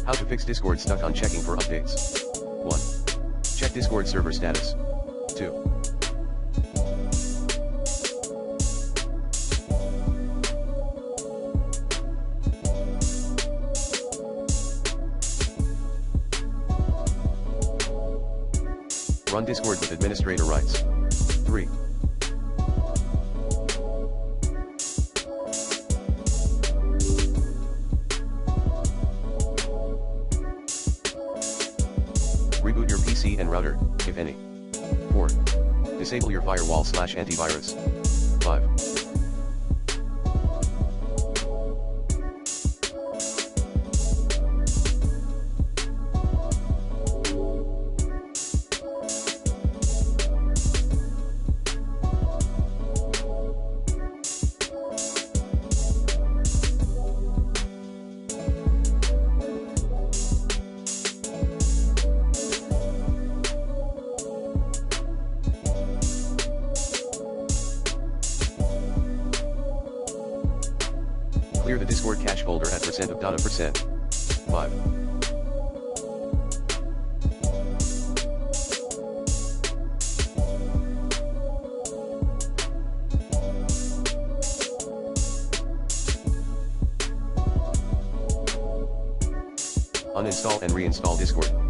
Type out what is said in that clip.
How to fix Discord stuck on checking for updates. 1. Check Discord server status. 2. Run Discord with administrator rights. 3. Reboot your PC and router, if any. 4. Disable your firewall/antivirus. 5. Clear the Discord cache folder at % of %. 5. Uninstall and reinstall Discord.